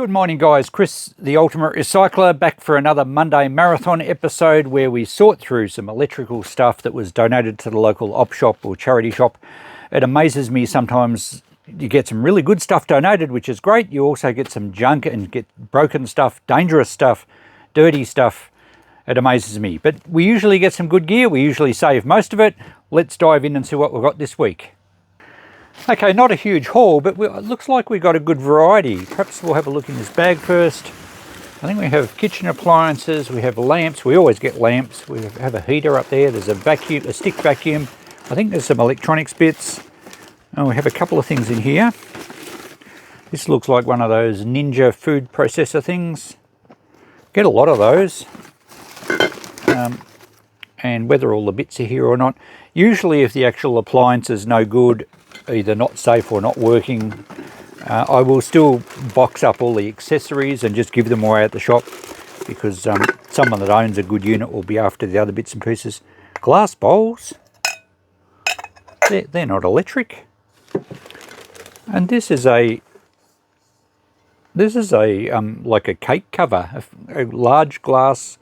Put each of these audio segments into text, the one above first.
Good morning, guys. Chris, the Ultimate Recycler, back for another Monday Marathon episode where we sort through some electrical stuff that was donated to the local op shop or charity shop. It amazes me sometimes you get some really good stuff donated, which is great. You also get some junk and get broken stuff, dangerous stuff, dirty stuff. It amazes me. But we usually get some good gear. We usually save most of it. Let's dive in and see what we've got this week. Okay, not a huge haul, but it looks like we got a good variety. Perhaps we'll have a look in this bag first. I think we have kitchen appliances, we have lamps. We always get lamps. We have a heater up there. There's a vacuum, a stick vacuum. I think there's some electronics bits. And we have a couple of things in here. This looks like one of those Ninja food processor things. Get a lot of those. And whether all the bits are here or not. Usually if the actual appliance is no good, either not safe or not working, I will still box up all the accessories and just give them away at the shop, because someone that owns a good unit will be after the other bits and pieces. Glass bowls, they're not electric. And this is a like a cake cover, a large glass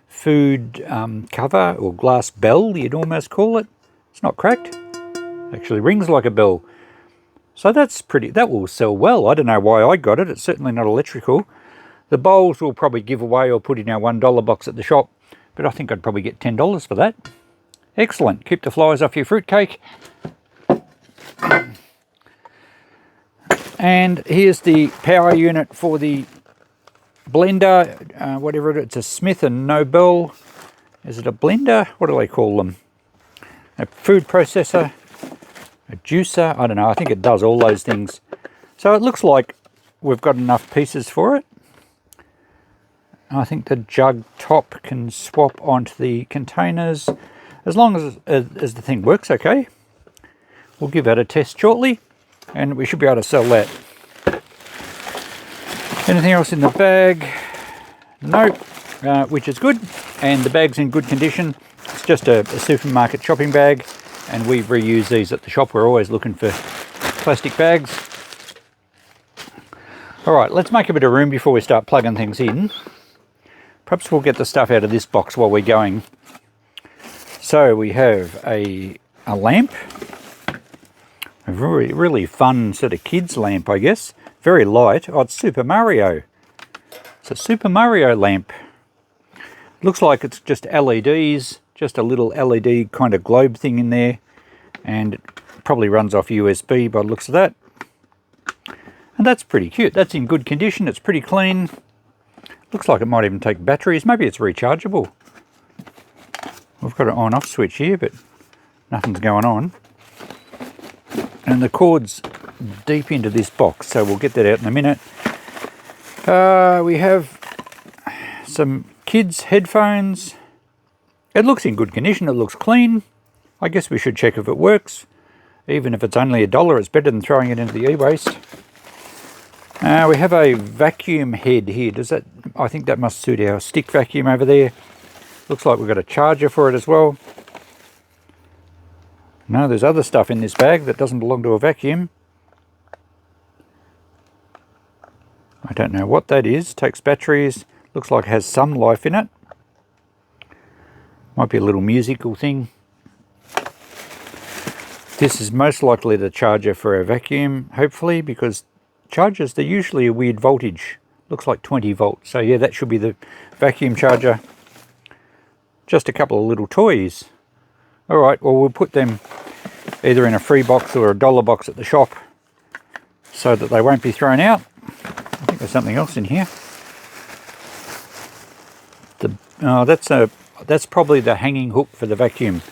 food cover, or glass bell you'd almost call it. It's not cracked. Actually rings like a bell. So that's pretty, that will sell well. I don't know why I got it. It's certainly not electrical. The bowls we'll probably give away or put in our $1 box at the shop, but I think I'd probably get $10 for that. Excellent. Keep the flies off your fruitcake. And here's the power unit for the blender, whatever it is. It's a Smith & Nobel. Is it a blender? What do they call them? A food processor. A juicer, I don't know, I think it does all those things. So it looks like we've got enough pieces for it. I think the jug top can swap onto the containers, as long as the thing works okay. We'll give that a test shortly, and we should be able to sell that. Anything else in the bag? Nope, which is good, and the bag's in good condition. It's just a supermarket shopping bag. And we reuse these at the shop. We're always looking for plastic bags. All right, let's make a bit of room before we start plugging things in. Perhaps we'll get the stuff out of this box while we're going. So we have a lamp. A really fun sort of kids lamp, I guess. Very light. Oh, it's Super Mario. It's a Super Mario lamp. It looks like it's just LEDs. Just a little LED kind of globe thing in there, and it probably runs off USB by the looks of that. And that's pretty cute. That's in good condition. It's pretty clean. Looks like it might even take batteries. Maybe it's rechargeable. We've got an on-off switch here, but nothing's going on. And the cord's deep into this box, so we'll get that out in a minute. We have some kids' headphones. It looks in good condition, it looks clean. I guess we should check if it works. Even if it's only $1, it's better than throwing it into the e-waste. We have a vacuum head here. I think that must suit our stick vacuum over there. Looks like we've got a charger for it as well. No, there's other stuff in this bag that doesn't belong to a vacuum. I don't know what that is. Takes batteries. Looks like it has some life in it. Might be a little musical thing. This is most likely the charger for a vacuum, hopefully, because chargers, they're usually a weird voltage. Looks like 20 volts. So yeah, that should be the vacuum charger. Just a couple of little toys. All right, well, we'll put them either in a free box or a $1 box at the shop so that they won't be thrown out. I think there's something else in here. That's probably the hanging hook for the vacuum.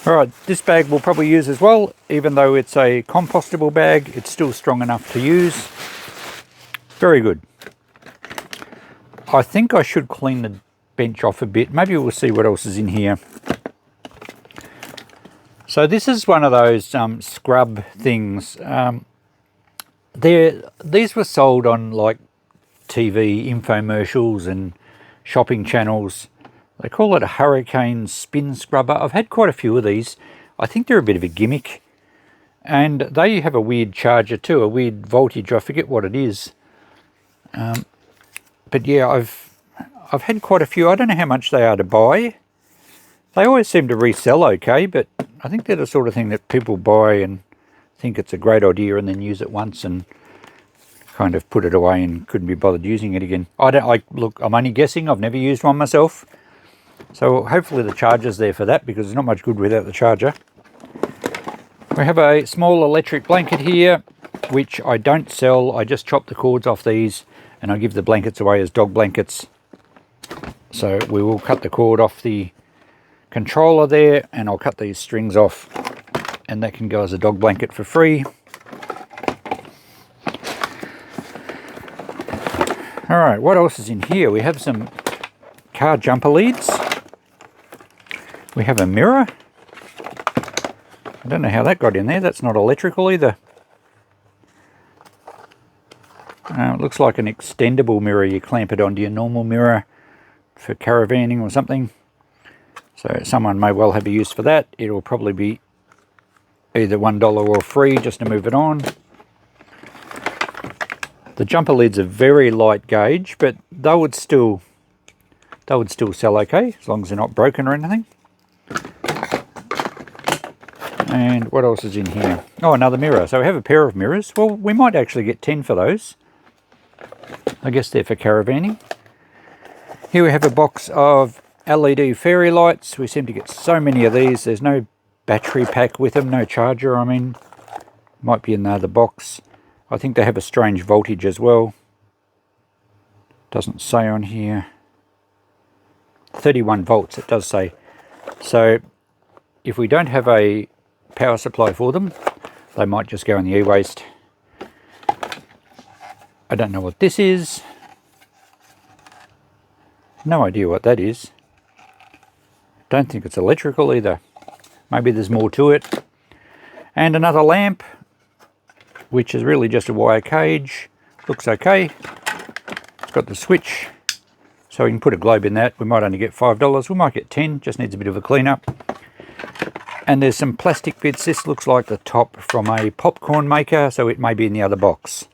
All right, this bag we'll probably use as well. Even though it's a compostable bag, it's still strong enough to use. Very good. I think I should clean the bench off a bit. Maybe we'll see what else is in here. So this is one of those scrub things. These were sold on like TV infomercials and shopping channels. They call it a hurricane spin scrubber. I've had quite a few of these. I think they're a bit of a gimmick. And they have a weird charger too, a weird voltage. I forget what it is. But yeah, I've had quite a few. I don't know how much they are to buy. They always seem to resell okay, but I think they're the sort of thing that people buy and think it's a great idea and then use it once and kind of put it away and couldn't be bothered using it again. Look, I'm only guessing. I've never used one myself. So hopefully the charger's there for that, because it's not much good without the charger. We have a small electric blanket here, which I don't sell. I just chop the cords off these and I give the blankets away as dog blankets. So we will cut the cord off the controller there, and I'll cut these strings off, and that can go as a dog blanket for free. All right, what else is in here? We have some car jumper leads. We have a mirror. I don't know how that got in there. That's not electrical either. It looks like an extendable mirror. You clamp it onto your normal mirror for caravanning or something. So someone may well have a use for that. It'll probably be either $1 or free just to move it on. The jumper lids are very light gauge, but they would still sell okay, as long as they're not broken or anything. And what else is in here? Oh, another mirror. So we have a pair of mirrors. Well, we might actually get 10 for those. I guess they're for caravanning. Here we have a box of LED fairy lights. We seem to get so many of these. There's no battery pack with them, no charger. I mean, might be in the other box. I think they have a strange voltage as well. Doesn't say on here. 31 volts it does say. So if we don't have a power supply for them, they might just go in the e-waste. I don't know what this is. No idea what that is. Don't think it's electrical either. Maybe there's more to it. And another lamp, which is really just a wire cage. Looks okay. It's got the switch, so we can put a globe in that. We might only get $5. We might get 10, just needs a bit of a clean up. And there's some plastic bits. This looks like the top from a popcorn maker, so it may be in the other box.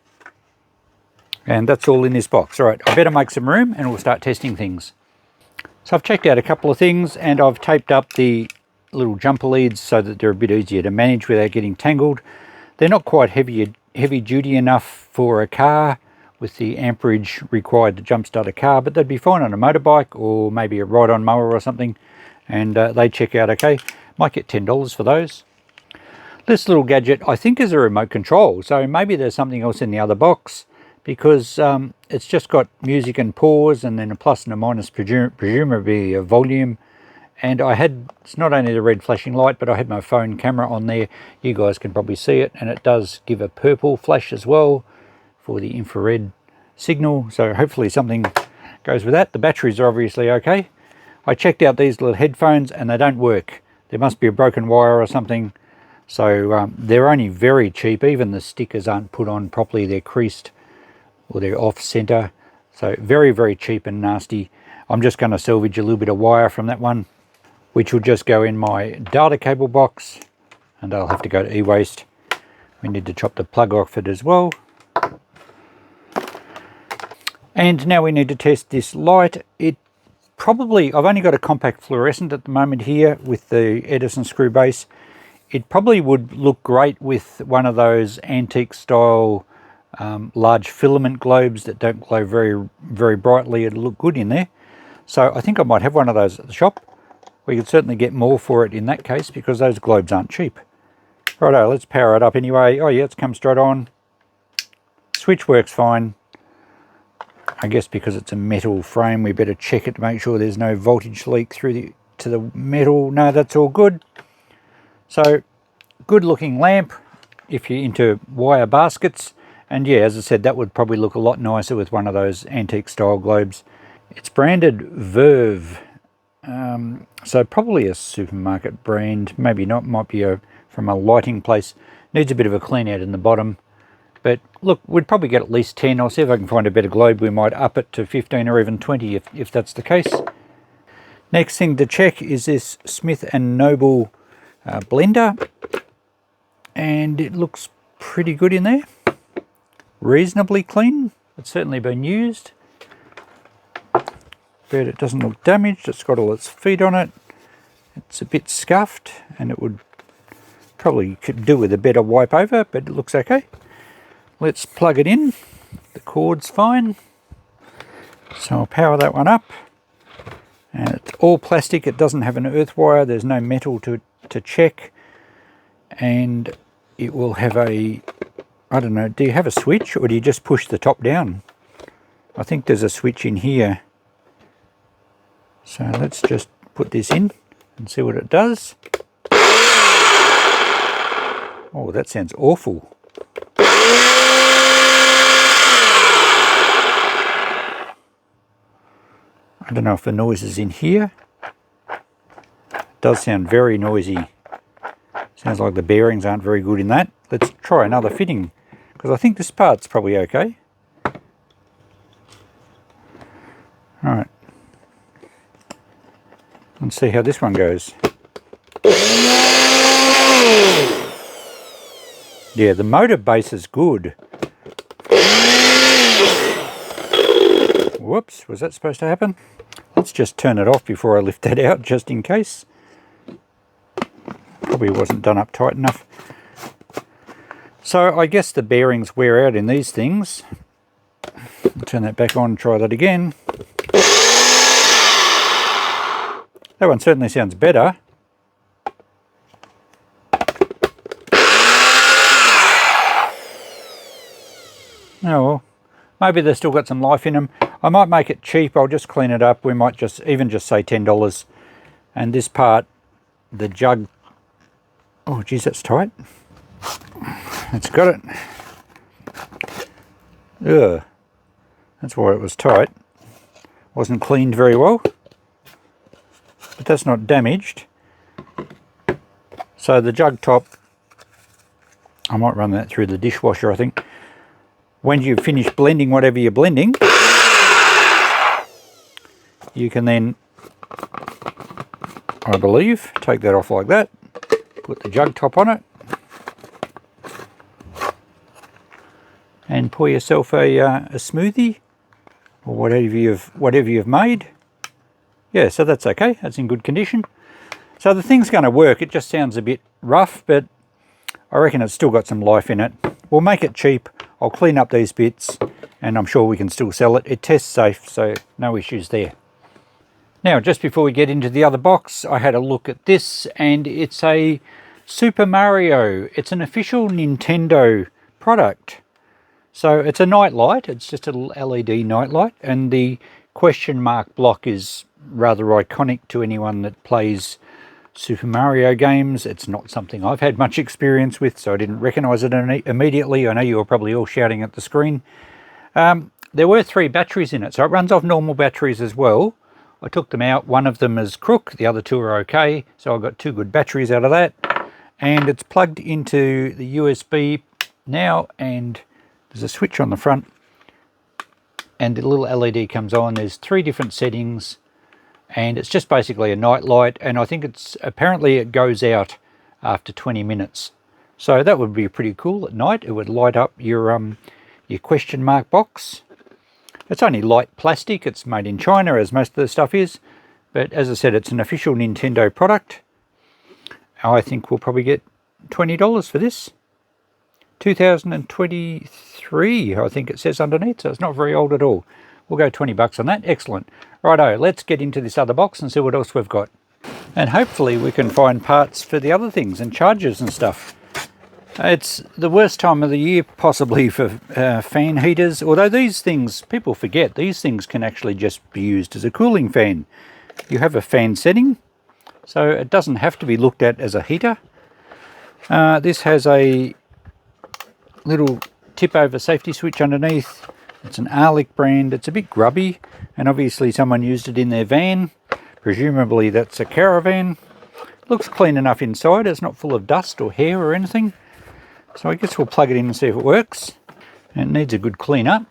And that's all in this box. All right, I better make some room and we'll start testing things. So I've checked out a couple of things, and I've taped up the little jumper leads so that they're a bit easier to manage without getting tangled. They're not quite heavy duty enough for a car with the amperage required to jumpstart a car, but they'd be fine on a motorbike or maybe a ride-on mower or something, and they check out okay. Might get $10 for those. This little gadget I think is a remote control, so maybe there's something else in the other box, because it's just got music and pause and then a plus and a minus, presumably a volume. And I had, it's not only the red flashing light, but I had my phone camera on there. You guys can probably see it, and it does give a purple flash as well for the infrared signal. So hopefully something goes with that. The batteries are obviously okay. I checked out these little headphones and they don't work. There must be a broken wire or something. So they're only very cheap. Even the stickers aren't put on properly. They're creased or they're off center. So very, very cheap and nasty. I'm just going to salvage a little bit of wire from that one, which will just go in my data cable box, and I'll have to go to e-waste. We need to chop the plug off it as well. And now we need to test this light. It probably, I've only got a compact fluorescent at the moment here with the Edison screw base. It probably would look great with one of those antique style large filament globes that don't glow very, very brightly. It'll look good in there. So I think I might have one of those at the shop. We could certainly get more for it in that case, because those globes aren't cheap. Righto, let's power it up anyway. Oh yeah, it's come straight on. Switch works fine. I guess because it's a metal frame, we better check it to make sure there's no voltage leak through to the metal. No, that's all good. So, good looking lamp if you're into wire baskets. And yeah, as I said, that would probably look a lot nicer with one of those antique style globes. It's branded Verve. So probably a supermarket brand, maybe not, might be from a lighting place. Needs a bit of a clean out in the bottom. But look, we'd probably get at least 10. I'll see if I can find a better globe. We might up it to 15 or even 20 if that's the case. Next thing to check is this Smith & Noble blender. And it looks pretty good in there. Reasonably clean. It's certainly been used, but it doesn't look damaged. It's got all its feet on it. It's a bit scuffed, and it would probably could do with a better wipe over, but it looks okay. Let's plug it in. The cord's fine, so I'll power that one up. And it's all plastic. It doesn't have an earth wire. There's no metal to check, and it will have a, I don't know, do you have a switch or do you just push the top down? I think there's a switch in here. So let's just put this in and see what it does. Oh, that sounds awful. I don't know if the noise is in here. It does sound very noisy. Sounds like the bearings aren't very good in that. Let's try another fitting, because I think this part's probably okay. Alright. Let's see how this one goes. Yeah, the motor base is good. Whoops, was that supposed to happen? Let's just turn it off before I lift that out, just in case. Probably wasn't done up tight enough. So I guess the bearings wear out in these things. I'll turn that back on and try that again. That one certainly sounds better. Oh well, maybe they've still got some life in them. I might make it cheap. I'll just clean it up. We might just say $10. And this part, the jug, oh geez, that's tight. It's got it. Ugh, that's why it was tight. Wasn't cleaned very well, but that's not damaged. So the jug top, I might run that through the dishwasher, I think. When you finish blending whatever you're blending, you can then, I believe, take that off like that, put the jug top on it, and pour yourself a smoothie or whatever you've made. Yeah, so that's okay. That's in good condition. So the thing's going to work. It just sounds a bit rough, but I reckon it's still got some life in it. We'll make it cheap. I'll clean up these bits, and I'm sure we can still sell it. It tests safe, so no issues there. Now, just before we get into the other box, I had a look at this, and it's a Super Mario. It's an official Nintendo product. So it's a nightlight. It's just a little LED nightlight, and the question mark block is rather iconic to anyone that plays Super Mario games. It's not something I've had much experience with, so I didn't recognise it immediately. I know you were probably all shouting at the screen. There were 3 batteries in it, so it runs off normal batteries as well. I took them out. One of them is crook, the other 2 are okay, so I got 2 good batteries out of that. And it's plugged into the USB now, and there's a switch on the front, and the little LED comes on. There's 3 different settings, and it's just basically a night light, and I think it's apparently it goes out after 20 minutes. So that would be pretty cool at night. It would light up your question mark box. It's only light plastic. It's made in China, as most of the stuff is, but as I said, it's an official Nintendo product. I think we'll probably get $20 for this. 2023, I think it says underneath, so it's not very old at all. We'll go $20 on that. Excellent. Righto, let's get into this other box and see what else we've got. And hopefully we can find parts for the other things and chargers and stuff. It's the worst time of the year possibly for fan heaters, although these things, people forget, these things can actually just be used as a cooling fan. You have a fan setting, so it doesn't have to be looked at as a heater. This has a little tip over safety switch underneath. It's an Arlic brand. It's a bit grubby, and obviously someone used it in their van. Presumably that's a caravan. Looks clean enough inside. It's not full of dust or hair or anything. So I guess we'll plug it in and see if it works. It needs a good clean up.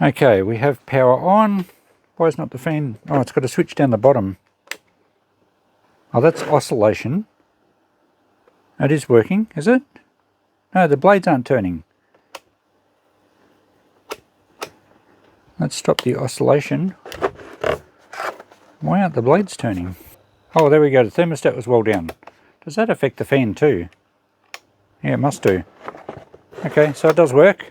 Okay, we have power on. Why is not the fan? Oh, it's got a switch down the bottom. Oh, that's oscillation. It is working, is it? No, the blades aren't turning. Let's stop the oscillation. Why aren't the blades turning? Oh, there we go. The thermostat was well down. Does that affect the fan too? Yeah, it must do. Okay, so it does work.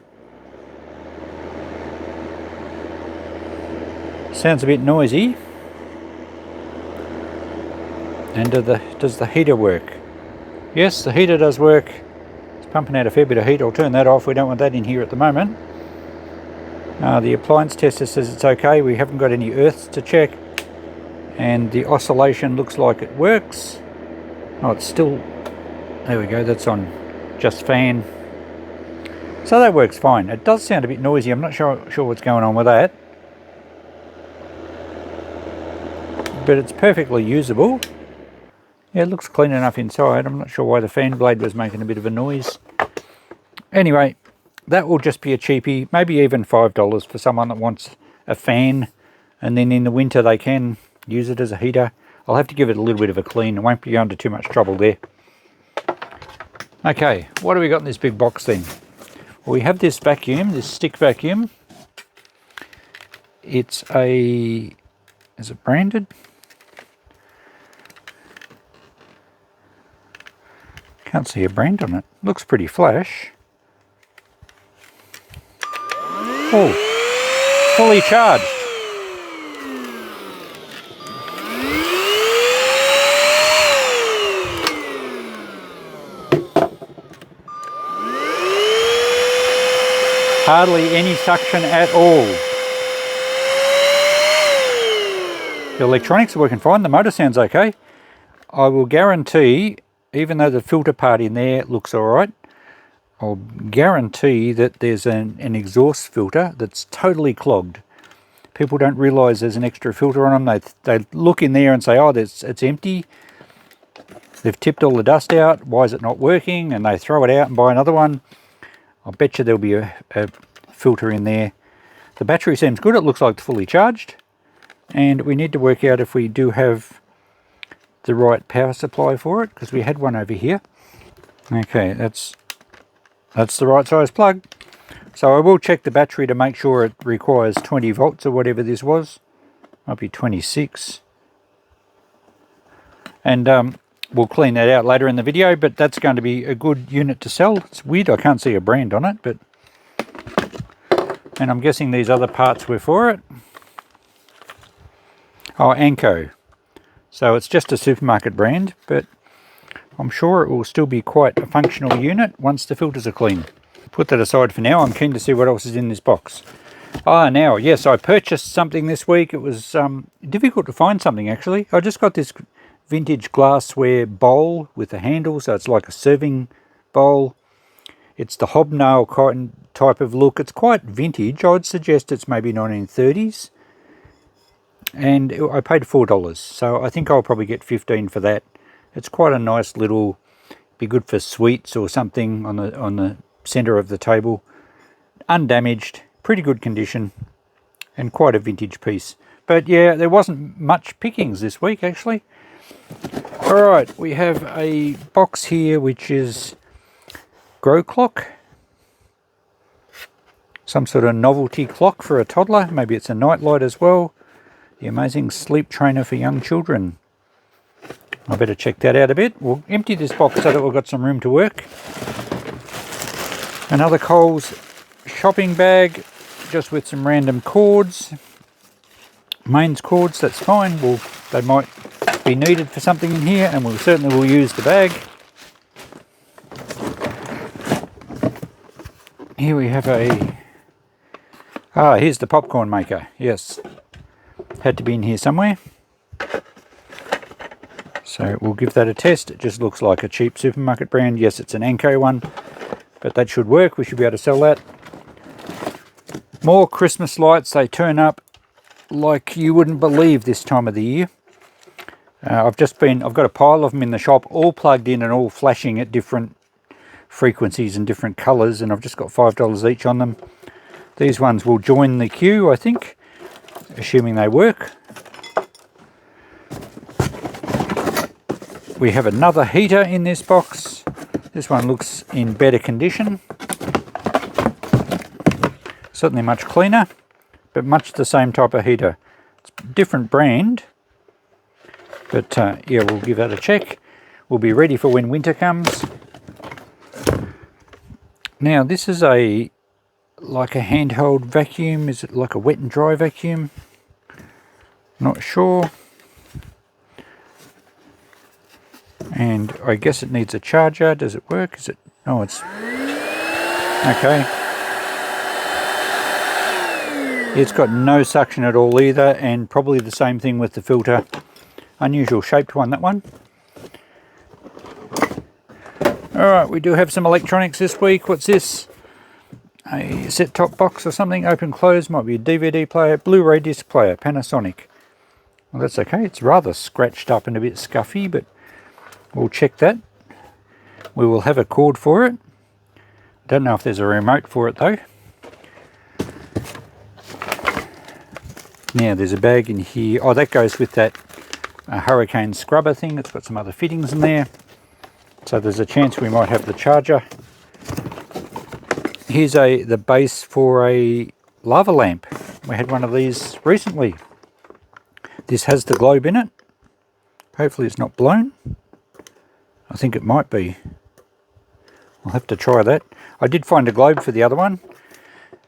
Sounds a bit noisy. And does the heater work? Yes, the heater does work. It's pumping out a fair bit of heat. I'll turn that off. We don't want that in here at the moment. The appliance tester says it's okay. We haven't got any earths to check. And the oscillation looks like it works. Oh, it's still... There we go. That's on just fan. So that works fine. It does sound a bit noisy. I'm not sure what's going on with that. But it's perfectly usable. Yeah, it looks clean enough inside. I'm not sure why the fan blade was making a bit of a noise. Anyway, that will just be a cheapie, maybe even $5 for someone that wants a fan, and then in the winter they can use it as a heater. I'll have to give it a little bit of a clean. I won't be under too much trouble there. Okay, what do we got in this big box then? Well, we have this vacuum, this stick vacuum. It's a... Is it branded? Can't see a brand on it. Looks pretty flash. Oh, fully charged. Hardly any suction at all. The electronics are working fine. The motor sounds okay. I will guarantee, even though the filter part in there looks alright, I'll guarantee that there's an exhaust filter that's totally clogged. People don't realise there's an extra filter on them. They look in there and say, oh, it's empty. They've tipped all the dust out. Why is it not working? And they throw it out and buy another one. I'll bet you there'll be a filter in there. The battery seems good. It looks like it's fully charged. And we need to work out if we do have the right power supply for it, because we had one over here. Okay, that's the right size plug. So I will check the battery to make sure it requires 20 volts or whatever this was. Might be 26. And we'll clean that out later in the video, but that's going to be a good unit to sell. It's weird, I can't see a brand on it, but... And I'm guessing these other parts were for it. Oh, Anko. So it's just a supermarket brand, but I'm sure it will still be quite a functional unit once the filters are clean. Put that aside for now. I'm keen to see what else is in this box. Now, yes, I purchased something this week. It was difficult to find something, actually. I just got this vintage glassware bowl with a handle, so it's like a serving bowl. It's the hobnail cotton type of look. It's quite vintage. I'd suggest it's maybe 1930s. And I paid $4, so I think I'll probably get 15 for that. It's quite a nice little, be good for sweets or something on the center of the table. Undamaged, pretty good condition, and quite a vintage piece. But yeah, there wasn't much pickings this week actually. Alright, we have a box here which is Grow Clock. Some sort of novelty clock for a toddler. Maybe it's a nightlight as well. The amazing sleep trainer for young children. I better check that out a bit. We'll empty this box so that we've got some room to work. Another Coles shopping bag, just with some random cords. Mains cords, that's fine. They might be needed for something in here, and we certainly will use the bag. Here we have here's the popcorn maker. Yes. Had to be in here somewhere. So we'll give that a test. It just looks like a cheap supermarket brand. Yes, it's an Anko one, but that should work. We should be able to sell that. More Christmas lights. They turn up like you wouldn't believe this time of the year. I've got a pile of them in the shop, all plugged in and all flashing at different frequencies and different colours, and I've just got $5 each on them. These ones will join the queue, I think, assuming they work. We have another heater in this box. This one looks in better condition. Certainly much cleaner. but much the same type of heater. It's a different brand, but yeah, we'll give that a check. We'll be ready for when winter comes. Now this is like a handheld vacuum. Is it like a wet and dry vacuum? Not sure. And I guess it needs a charger. Does it work? Is it? Oh, it's okay. It's got no suction at all either, and probably the same thing with the filter. Unusual shaped one, that one. Alright, we do have some electronics this week. What's this? A set-top box or something, open close, might be a DVD player, Blu-ray disc player, Panasonic. Well, that's okay. It's rather scratched up and a bit scuffy, but we'll check that. We will have a cord for it. Don't know if there's a remote for it though. Now there's a bag in here. Oh, that goes with that hurricane scrubber thing. It's got some other fittings in there. So there's a chance we might have the charger. Here's the base for a lava lamp. We had one of these recently. This has the globe in it. Hopefully it's not blown. I think it might be. I'll have to try that. I did find a globe for the other one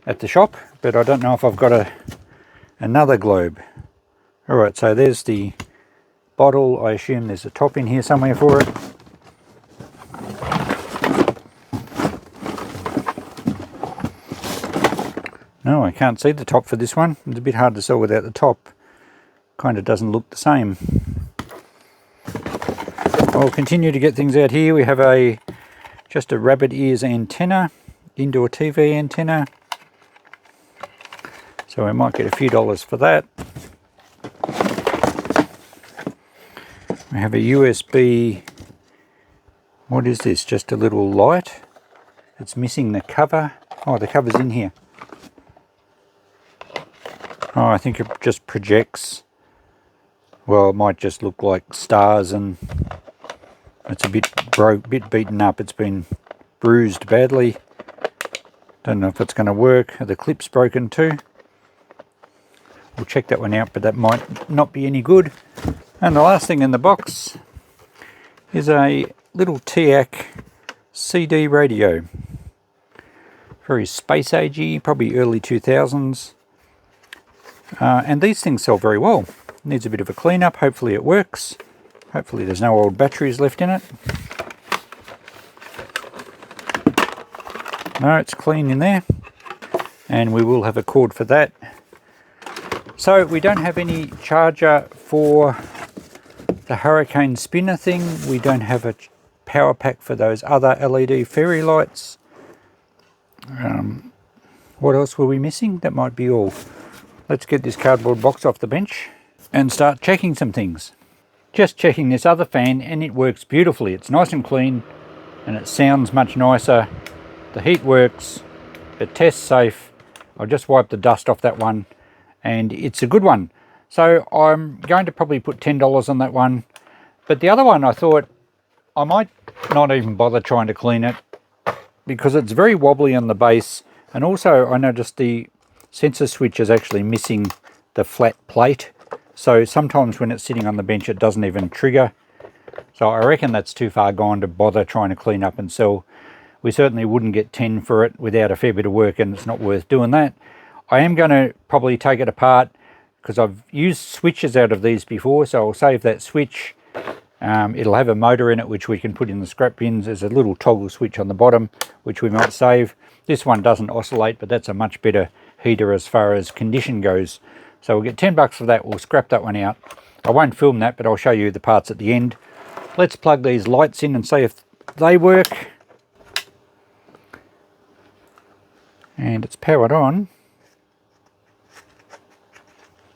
at the shop, but I don't know if I've got another globe. Alright, so there's the bottle. I assume there's a top in here somewhere for it. No, I can't see the top for this one. It's a bit hard to sell without the top. Kind of doesn't look the same. I'll continue to get things out here. We have just a rabbit ears antenna, indoor TV antenna. So we might get a few dollars for that. We have a USB, what is this? Just a little light. It's missing the cover. Oh, the cover's in here. Oh, I think it just projects. Well, it might just look like stars, and it's a bit beaten up. It's been bruised badly. Don't know if it's going to work. The clip's broken too. We'll check that one out, but that might not be any good. And the last thing in the box is a little TIAC CD radio. Very space agey, probably early 2000s. And these things sell very well. Needs a bit of a clean up. Hopefully it works. Hopefully there's no old batteries left in it. No, it's clean in there. And we will have a cord for that. So we don't have any charger for the hurricane spinner thing. We don't have a power pack for those other LED fairy lights. What else were we missing? That might be all. Let's get this cardboard box off the bench and start checking some things. Just checking this other fan, and it works beautifully. It's nice and clean and it sounds much nicer. The heat works, it tests safe. I'll just wipe the dust off that one, and it's a good one. So I'm going to probably put $10 on that one. But the other one, I thought I might not even bother trying to clean it because it's very wobbly on the base, and also I noticed the sensor switch is actually missing the flat plate. So sometimes when it's sitting on the bench it doesn't even trigger. So I reckon that's too far gone to bother trying to clean up and sell. We certainly wouldn't get 10 for it without a fair bit of work, and it's not worth doing that. I am going to probably take it apart because I've used switches out of these before, so I'll save that switch. It'll have a motor in it which we can put in the scrap bins. There's a little toggle switch on the bottom which we might save. This one doesn't oscillate, but that's a much better heater as far as condition goes. So we'll get $10 for that. We'll scrap that one out. I won't film that, but I'll show you the parts at the end. Let's plug these lights in and see if they work. And it's powered on.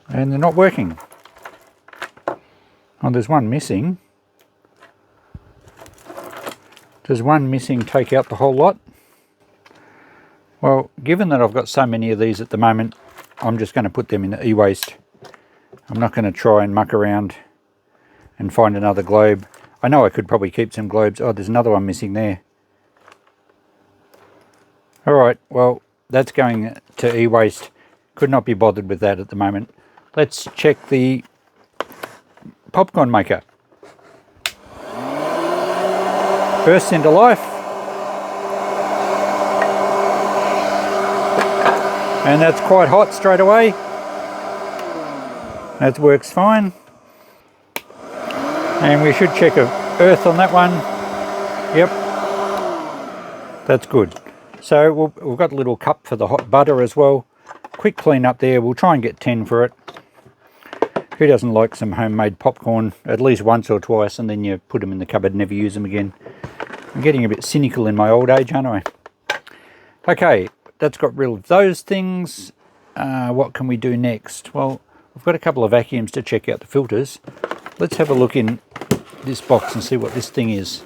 And they're not working. Oh, there's one missing. Does one missing take out the whole lot? Well, given that I've got so many of these at the moment, I'm just going to put them in the e-waste. I'm not going to try and muck around and find another globe. I know I could probably keep some globes. Oh, there's another one missing there. Alright, well, that's going to e-waste Could not be bothered with that at the moment. Let's check the popcorn maker. Bursts into life. And that's quite hot straight away. That works fine. And we should check earth on that one. Yep. That's good. So we've got a little cup for the hot butter as well. Quick clean up there. We'll try and get 10 for it. Who doesn't like some homemade popcorn at least once or twice, and then you put them in the cupboard and never use them again? I'm getting a bit cynical in my old age, aren't I? Okay, that's got rid of those things. What can we do next? Well, we've got a couple of vacuums to check out the filters. Let's have a look in this box and see what this thing is.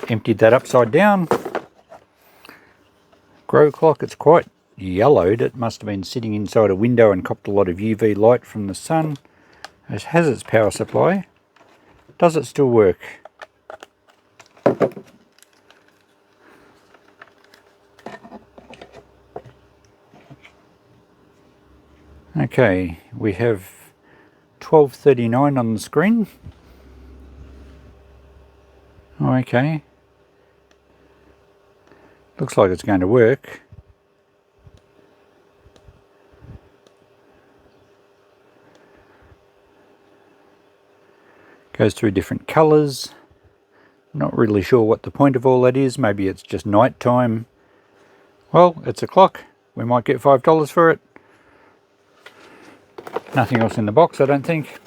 Emptied that upside down. Grow clock, it's quite yellowed. It must have been sitting inside a window and copped a lot of UV light from the sun. It has its power supply. Does it still work? Okay, we have 12:39 on the screen. Oh, okay. Looks like it's going to work. Goes through different colours. Not really sure what the point of all that is. Maybe it's just night time. Well, it's a clock. We might get $5 for it. Nothing else in the box, I don't think.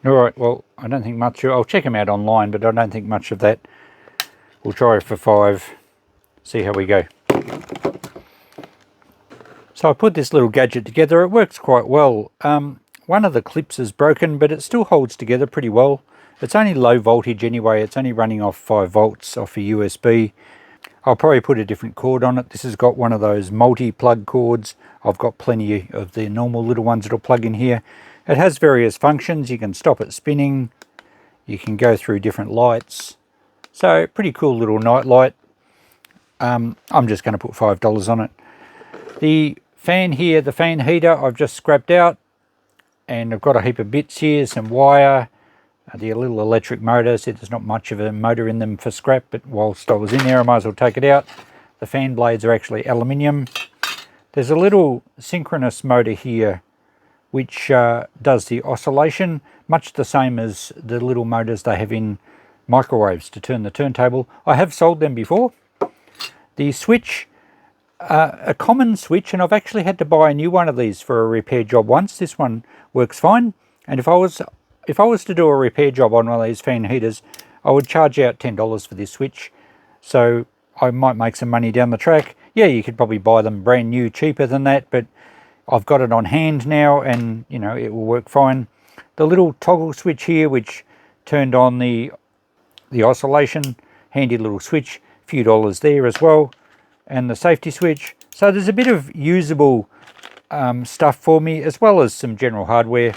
Alright, well, I don't think much. I'll check them out online, but I don't think much of that. We'll try it for 5. See how we go. So I put this little gadget together. It works quite well. One of the clips is broken, but it still holds together pretty well. It's only low voltage anyway. It's only running off 5 volts off a USB. I'll probably put a different cord on it. This has got one of those multi-plug cords. I've got plenty of the normal little ones that'll plug in here. It has various functions. You can stop it spinning. You can go through different lights. So pretty cool little night light. I'm just going to put $5 on it. The fan here, the fan heater, I've just scrapped out. And I've got a heap of bits here, some wire, the little electric motor. See, there's not much of a motor in them for scrap, but whilst I was in there, I might as well take it out. The fan blades are actually aluminium. There's a little synchronous motor here, which does the oscillation, much the same as the little motors they have in microwaves to turn the turntable. I have sold them before. The switch, a common switch, and I've actually had to buy a new one of these for a repair job once. This one works fine, and if I was to do a repair job on one of these fan heaters, I would charge out $10 for this switch, so I might make some money down the track. Yeah, you could probably buy them brand new cheaper than that, but I've got it on hand now, and you know, it will work fine. The little toggle switch here, which turned on the oscillation, handy little switch, a few dollars there as well, and the safety switch. So there's a bit of usable stuff for me, as well as some general hardware,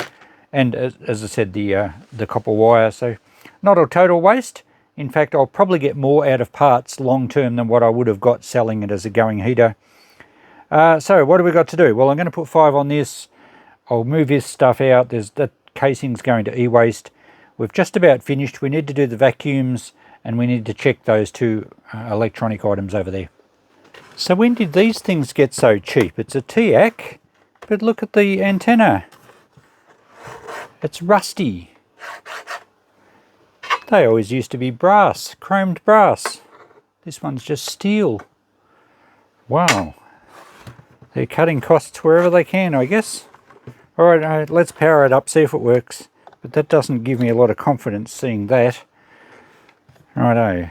and as I said, the copper wire. So not a total waste. In fact, I'll probably get more out of parts long term than what I would have got selling it as a going heater. So what do we got to do? Well, I'm going to put 5 on this. I'll move this stuff out. That casing's going to e-waste. We've just about finished. We need to do the vacuums, and we need to check those 2 electronic items over there. So when did these things get so cheap? It's a TIAC, but look at the antenna. It's rusty. They always used to be brass, chromed brass. This one's just steel. Wow. They're cutting costs wherever they can, I guess. Alright, let's power it up, see if it works. But that doesn't give me a lot of confidence seeing that. Righto.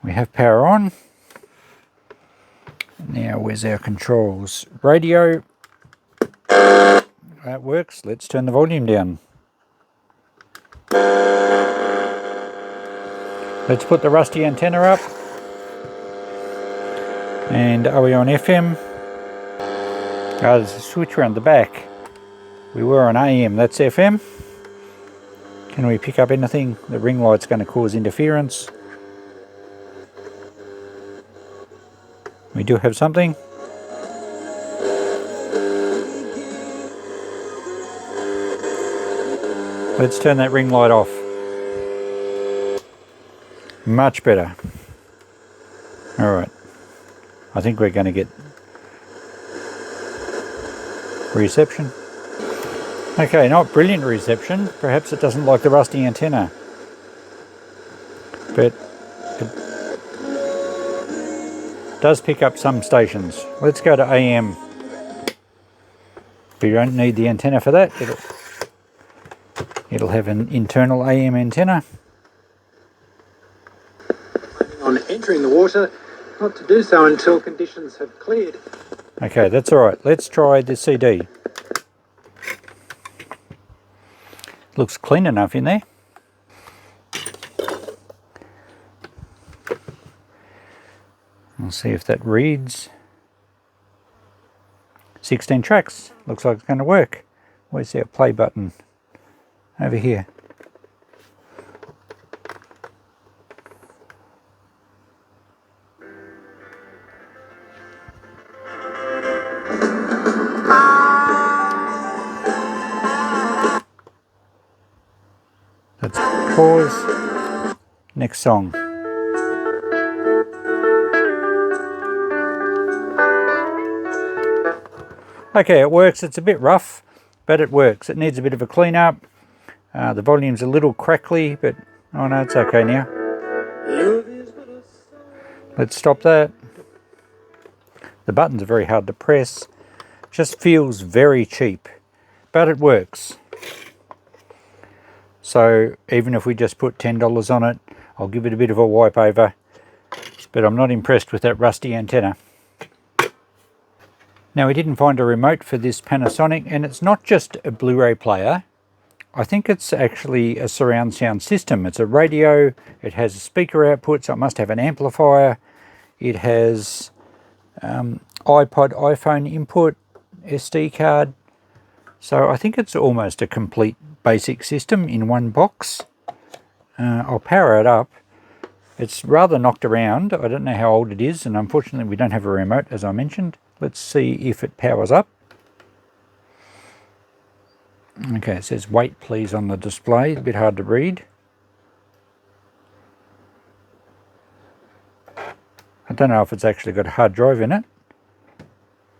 We have power on. Now, where's our controls? Radio. That works. Let's turn the volume down. Let's put the rusty antenna up. And are we on FM? Oh, there's a switch around the back. We were on AM, that's FM. Can we pick up anything? The ring light's going to cause interference. We do have something. Let's turn that ring light off. Much better. Alright. I think we're going to get reception. Okay, not brilliant reception. Perhaps it doesn't like the rusty antenna. But it does pick up some stations. Let's go to AM. We don't need the antenna for that. It'll have an internal AM antenna. On entering the water, not to do so until conditions have cleared. Okay, that's alright. Let's try the CD. Looks clean enough in there. We'll see if that reads. 16 tracks. Looks like it's going to work. Where's our play button? Over here. Let's pause. Next song. Okay, it works. It's a bit rough, but it works. It needs a bit of a clean up. The volume's a little crackly, but oh no, it's okay now. Let's stop that. The buttons are very hard to press. Just feels very cheap, but it works. So even if we just put $10 on it, I'll give it a bit of a wipe over, but I'm not impressed with that rusty antenna. Now, we didn't find a remote for this Panasonic, and it's not just a Blu-ray player. I think it's actually a surround sound system. It's a radio, it has a speaker output, so it must have an amplifier. It has iPod, iPhone input, SD card. So I think it's almost a complete basic system in one box. I'll power it up. It's rather knocked around. I don't know how old it is, and unfortunately we don't have a remote, as I mentioned. Let's see if it powers up. Okay, it says wait please on the display. A bit hard to read. I don't know if it's actually got a hard drive in it.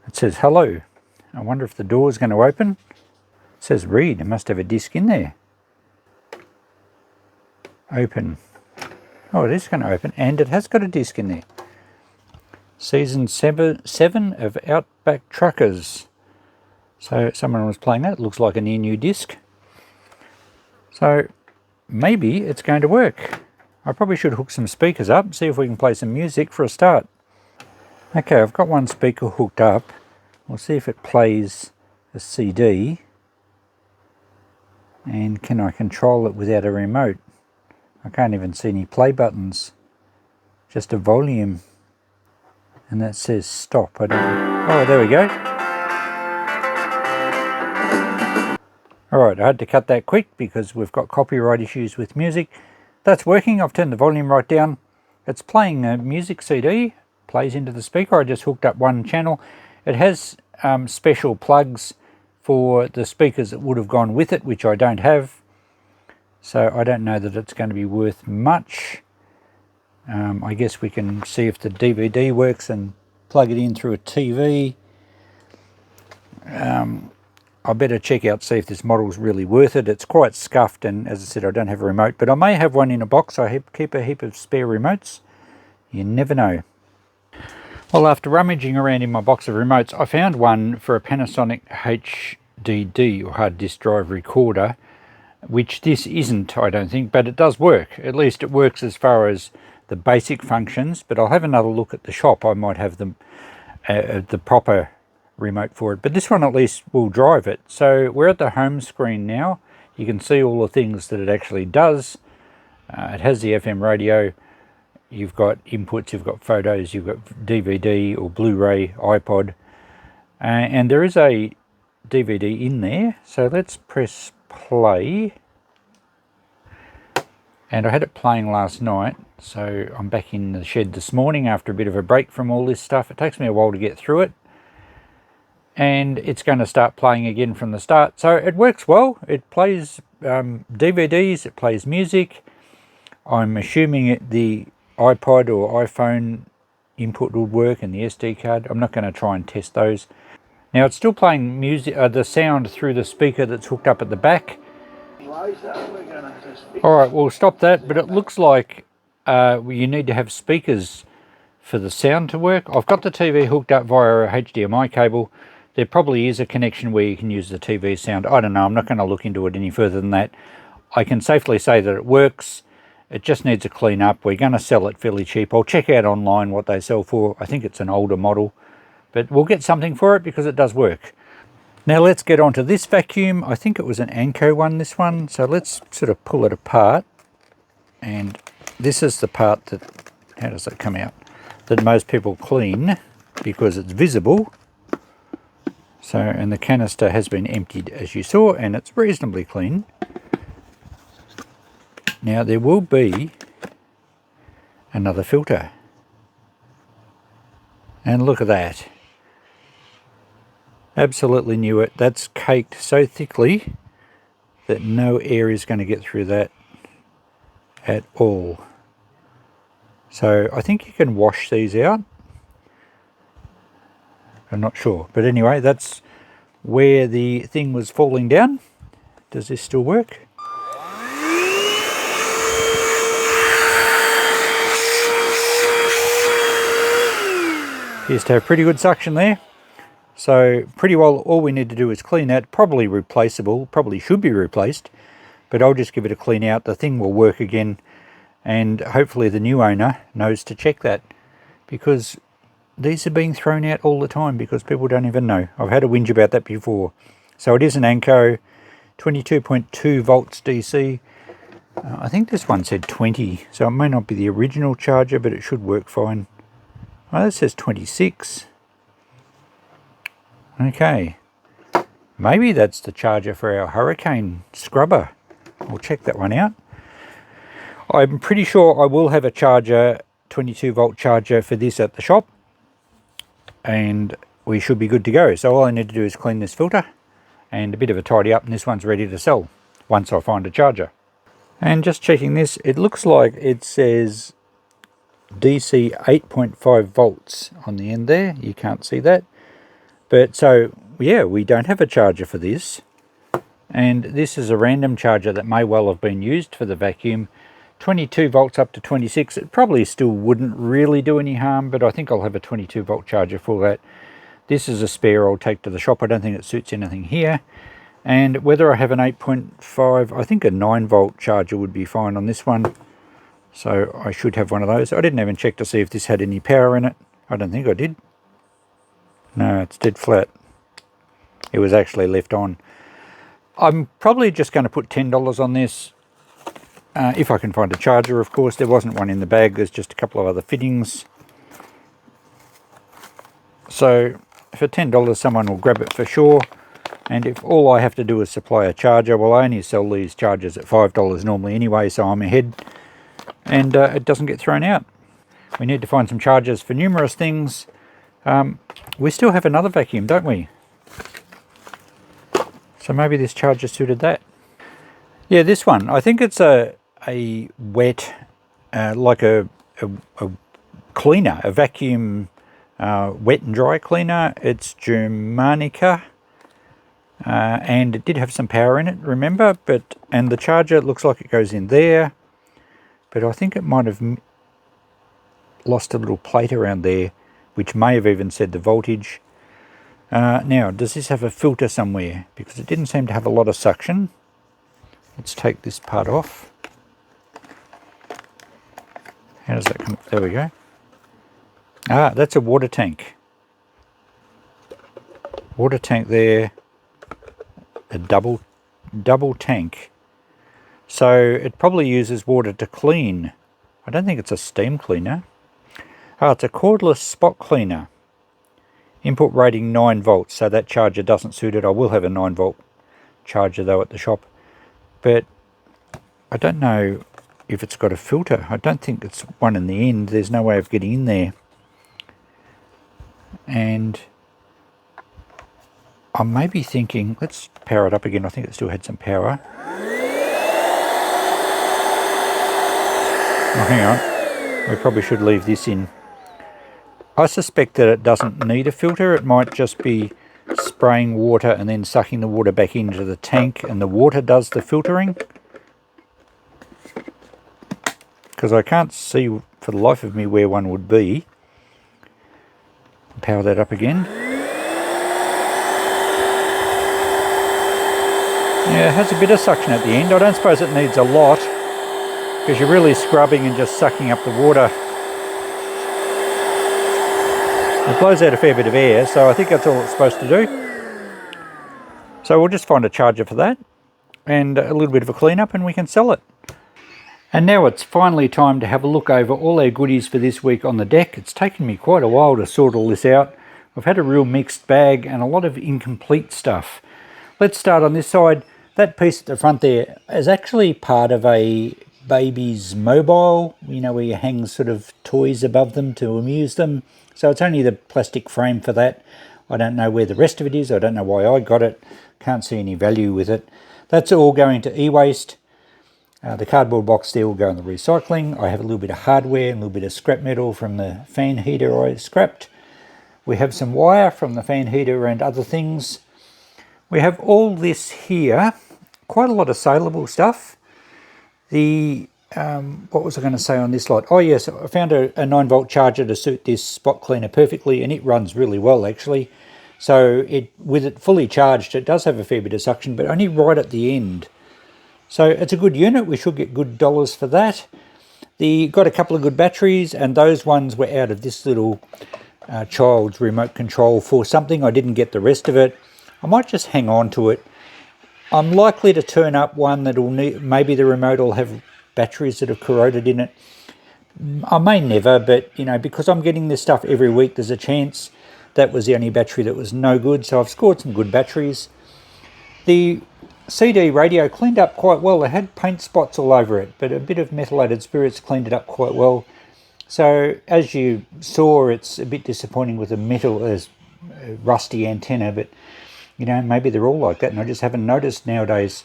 It says hello. I wonder if the door is going to open. It says read. It must have a disc in there. Open. Oh, it is going to open, and it has got a disc in there. Season 7 of Outback Truckers. So someone was playing that. It looks like a new disc. So maybe it's going to work. I probably should hook some speakers up, see if we can play some music for a start. Okay, I've got one speaker hooked up. We'll see if it plays a CD. And can I control it without a remote? I can't even see any play buttons. Just a volume. And that says stop. I don't... Oh, there we go. Alright, I had to cut that quick because we've got copyright issues with music. That's working. I've turned the volume right down. It's playing a music CD. Plays into the speaker. I just hooked up one channel. It has special plugs for the speakers that would have gone with it, which I don't have. So I don't know that it's going to be worth much. I guess we can see if the DVD works and plug it in through a TV. I better check out, see if this model's really worth it. It's quite scuffed, and as I said, I don't have a remote, but I may have one in a box. I keep a heap of spare remotes. You never know. Well, after rummaging around in my box of remotes, I found one for a Panasonic HDD, or hard disk drive recorder, which this isn't, I don't think, but it does work. At least it works as far as the basic functions, but I'll have another look at the shop. I might have them the proper remote for it, but this one at least will drive it. So we're at the home screen now. You can see all the things that it actually does. It has the FM radio. You've got inputs, you've got photos, you've got DVD or Blu-ray, iPod. And there is a DVD in there, so let's press play. And I had it playing last night, so I'm back in the shed this morning after a bit of a break from all this stuff. It takes me a while to get through it. And it's going to start playing again from the start. So it works well. It plays DVDs, it plays music. I'm assuming the iPod or iPhone input would work and the SD card. I'm not going to try and test those. Now it's still playing music, the sound through the speaker that's hooked up at the back. Alright, we'll stop that, but it looks like you need to have speakers for the sound to work. I've got the TV hooked up via a HDMI cable. There probably is a connection where you can use the TV sound. I don't know, I'm not going to look into it any further than that. I can safely say that it works. It just needs a clean up. We're going to sell it fairly cheap. I'll check out online what they sell for. I think it's an older model, but we'll get something for it because it does work. Now let's get on to this vacuum. I think it was an Anko one, this one. So let's sort of pull it apart. And this is the part that, how does that come out? That most people clean because it's visible. So, and the canister has been emptied as you saw, and it's reasonably clean. Now there will be another filter. And look at that. Absolutely knew it. That's caked so thickly that no air is going to get through that at all. So I think you can wash these out. I'm not sure. But anyway, that's where the thing was falling down. Does this still work? Appears to have pretty good suction there. So pretty well all we need to do is clean that. Probably replaceable, probably should be replaced, but I'll just give it a clean out. The thing will work again, and hopefully the new owner knows to check that, because these are being thrown out all the time because people don't even know. I've had a whinge about that before. So it is an Anko, 22.2 volts DC. I think this one said 20, so it may not be the original charger, but it should work fine. Oh, that says 26. Okay, maybe that's the charger for our Hurricane scrubber. We'll check that one out. I'm pretty sure I will have a charger, 22 volt charger for this at the shop, and we should be good to go. So all I need to do is clean this filter and a bit of a tidy up, and this one's ready to sell once I find a charger. And just checking this, it looks like it says DC 8.5 volts on the end there. You can't see that. But so, yeah, we don't have a charger for this. And this is a random charger that may well have been used for the vacuum. 22 volts up to 26. It probably still wouldn't really do any harm, but I think I'll have a 22 volt charger for that. This is a spare I'll take to the shop. I don't think it suits anything here. And whether I have an 8.5, I think a 9 volt charger would be fine on this one. So I should have one of those. I didn't even check to see if this had any power in it. I don't think I did. No, it's dead flat. It was actually left on. I'm probably just going to put $10 on this. If I can find a charger, of course. There wasn't one in the bag. There's just a couple of other fittings. So for $10, someone will grab it for sure. And if all I have to do is supply a charger, well, I only sell these chargers at $5 normally anyway, so I'm ahead. And it doesn't get thrown out. We need to find some chargers for numerous things. We still have another vacuum, don't we? So maybe this charger suited that. Yeah, this one. I think it's a wet, like a cleaner, a vacuum wet and dry cleaner. It's Germanica. And it did have some power in it, remember? And the charger looks like it goes in there. But I think it might have lost a little plate around there, which may have even said the voltage. Now, does this have a filter somewhere? Because it didn't seem to have a lot of suction. Let's take this part off. How does that come? There we go. Ah, that's a water tank. Water tank there. A double tank. So it probably uses water to clean. I don't think it's a steam cleaner. Oh, it's a cordless spot cleaner. Input rating 9 volts, so that charger doesn't suit it. I will have a 9 volt charger though at the shop, but I don't know if it's got a filter. I don't think it's one in the end. There's no way of getting in there. And I may be thinking, let's power it up again. I think it still had some power. Oh, hang on. We probably should leave this in. I suspect that it doesn't need a filter. It might just be spraying water and then sucking the water back into the tank, and the water does the filtering. Because I can't see for the life of me where one would be. Power that up again. Yeah, it has a bit of suction at the end. I don't suppose it needs a lot, because you're really scrubbing and just sucking up the water. It blows out a fair bit of air, so I think that's all it's supposed to do. So we'll just find a charger for that, and a little bit of a clean-up, and we can sell it. And now it's finally time to have a look over all our goodies for this week on the deck. It's taken me quite a while to sort all this out. I've had a real mixed bag and a lot of incomplete stuff. Let's start on this side. That piece at the front there is actually part of a baby's mobile, you know, where you hang sort of toys above them to amuse them. So it's only the plastic frame for that. I don't know where the rest of it is. I don't know why I got it. Can't see any value with it. That's all going to e-waste. The cardboard box there will go in the recycling. I have a little bit of hardware and a little bit of scrap metal from the fan heater I scrapped. We have some wire from the fan heater and other things. We have all this here, quite a lot of saleable stuff. The what was I going to say on this lot? Oh yes, I found a 9 volt charger to suit this spot cleaner perfectly, and it runs really well actually. So with it fully charged, it does have a fair bit of suction, but only right at the end. So it's a good unit. We should get good dollars for that. Got a couple of good batteries, and those ones were out of this little child's remote control for something. I didn't get the rest of it. I might just hang on to it. I'm likely to turn up one that'll need, maybe the remote will have batteries that have corroded in it. I may never, but you know, because I'm getting this stuff every week, there's a chance. That was the only battery that was no good, so I've scored some good batteries. The CD radio cleaned up quite well. It had paint spots all over it, but a bit of methylated spirits cleaned it up quite well. So as you saw, it's a bit disappointing with the metal as rusty antenna, but you know, maybe they're all like that and I just haven't noticed nowadays.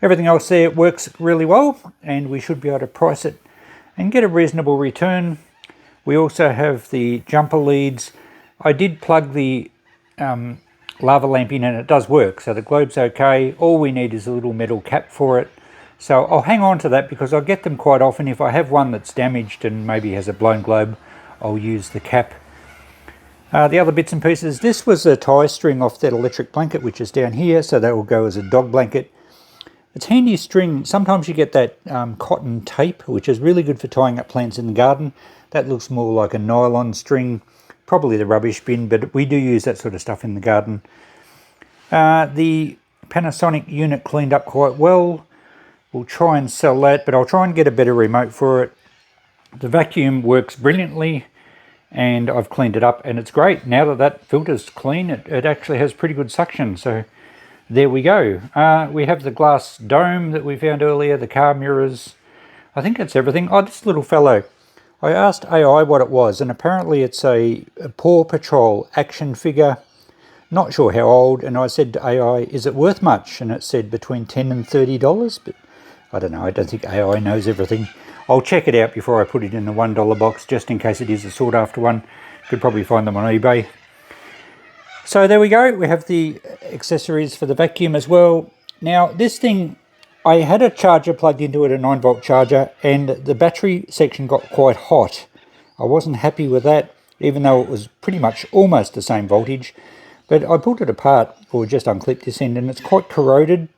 Everything else there works really well, and we should be able to price it and get a reasonable return. We also have the jumper leads. I did plug the lava lamp in and it does work, so the globe's okay. All we need is a little metal cap for it. So I'll hang on to that because I get them quite often. If I have one that's damaged and maybe has a blown globe, I'll use the cap. The other bits and pieces, this was a tie string off that electric blanket which is down here, so that will go as a dog blanket. It's handy string. Sometimes you get that cotton tape, which is really good for tying up plants in the garden. That looks more like a nylon string, probably the rubbish bin, but we do use that sort of stuff in the garden. The Panasonic unit cleaned up quite well. We'll try and sell that, but I'll try and get a better remote for it. The vacuum works brilliantly, and I've cleaned it up, and it's great. Now that that filter's clean, it actually has pretty good suction, so there we go. We have the glass dome that we found earlier, the car mirrors. I think that's everything. Oh, this little fellow. I asked AI what it was, and apparently it's a Paw Patrol action figure. Not sure how old, and I said to AI, is it worth much? And it said between $10 and $30, but I don't know. I don't think AI knows everything. I'll check it out before I put it in the $1 box, just in case it is a sought after one. Could probably find them on eBay. So there we go. We have the accessories for the vacuum as well. Now this thing, I had a charger plugged into it, a 9 volt charger, and the battery section got quite hot. I wasn't happy with that, even though it was pretty much almost the same voltage. But I pulled it apart, or just unclipped this end, and it's quite corroded.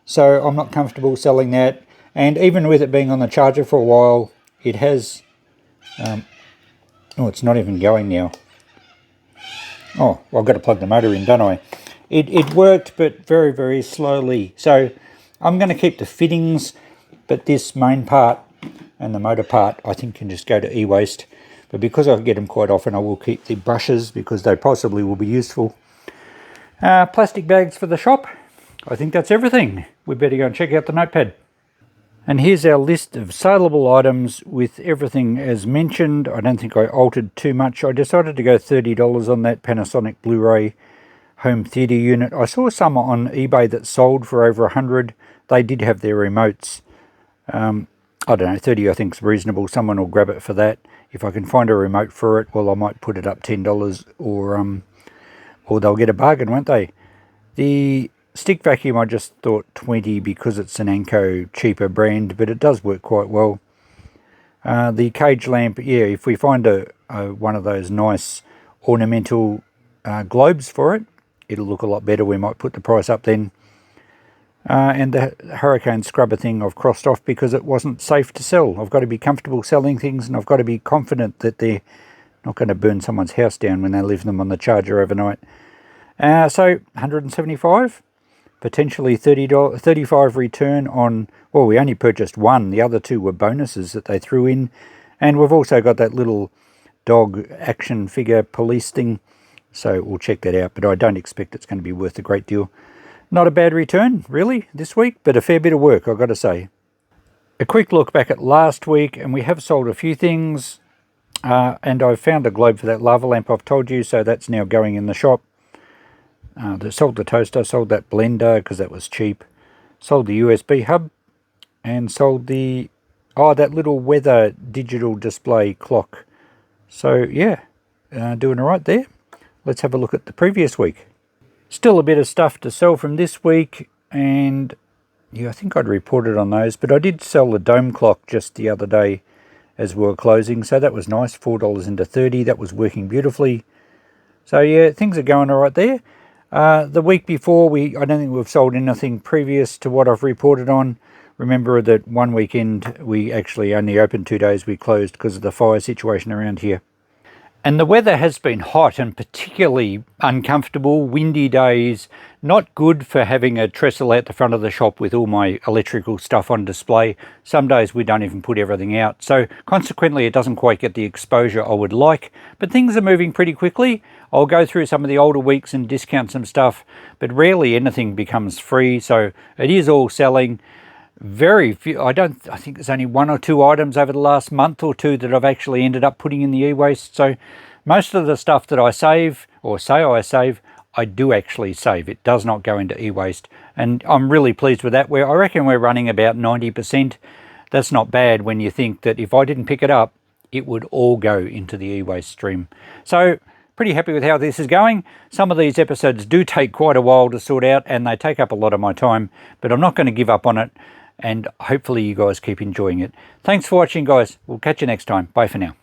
So I'm not comfortable selling that. And even with it being on the charger for a while, it has... oh, it's not even going now. Oh, well, I've got to plug the motor in, don't I? It worked, but very, very slowly. So I'm going to keep the fittings, but this main part and the motor part, I think, can just go to e-waste. But because I get them quite often, I will keep the brushes because they possibly will be useful. Plastic bags for the shop. I think that's everything. We better go and check out the notepad. And here's our list of saleable items with everything as mentioned. I don't think I altered too much. I decided to go $30 on that Panasonic Blu-ray home theatre unit. I saw some on eBay that sold for over 100. They did have their remotes. I don't know, 30 I think is reasonable. Someone will grab it for that. If I can find a remote for it, well, I might put it up $10 or they'll get a bargain, won't they? The stick vacuum, I just thought 20 because it's an Anko cheaper brand, but it does work quite well. The cage lamp, yeah, if we find one of those nice ornamental globes for it, it'll look a lot better. We might put the price up then. And the hurricane scrubber thing I've crossed off because it wasn't safe to sell. I've got to be comfortable selling things, and I've got to be confident that they're not going to burn someone's house down when they leave them on the charger overnight. So 175, potentially $35 return on, well, we only purchased one. The other two were bonuses that they threw in. And we've also got that little dog action figure police thing. So we'll check that out, but I don't expect it's going to be worth a great deal. Not a bad return, really, this week, but a fair bit of work, I've got to say. A quick look back at last week, and we have sold a few things. And I've found a globe for that lava lamp I've told you, so that's now going in the shop. They sold the toaster, sold that blender because that was cheap. Sold the USB hub, and sold the, that little weather digital display clock. So, yeah, doing all right there. Let's have a look at the previous week. Still a bit of stuff to sell from this week, and yeah, I think I'd reported on those, but I did sell the dome clock just the other day as we were closing, so that was nice, $4 into 30, that was working beautifully. So yeah, things are going all right there. The week before, I don't think we've sold anything previous to what I've reported on. Remember that one weekend we actually only opened 2 days, we closed because of the fire situation around here. And the weather has been hot and particularly uncomfortable, windy days, not good for having a trestle out the front of the shop with all my electrical stuff on display. Some days we don't even put everything out. So consequently, it doesn't quite get the exposure I would like, but things are moving pretty quickly. I'll go through some of the older weeks and discount some stuff, but rarely anything becomes free. So it is all selling. Very few, I think there's only 1 or 2 items over the last month or two that I've actually ended up putting in the e-waste. So most of the stuff that I save, or say I save, I do actually save. It does not go into e-waste. And I'm really pleased with that. I reckon we're running about 90%. That's not bad when you think that if I didn't pick it up, it would all go into the e-waste stream. So pretty happy with how this is going. Some of these episodes do take quite a while to sort out, and they take up a lot of my time, but I'm not going to give up on it. And hopefully you guys keep enjoying it. Thanks for watching, guys. We'll catch you next time. Bye for now.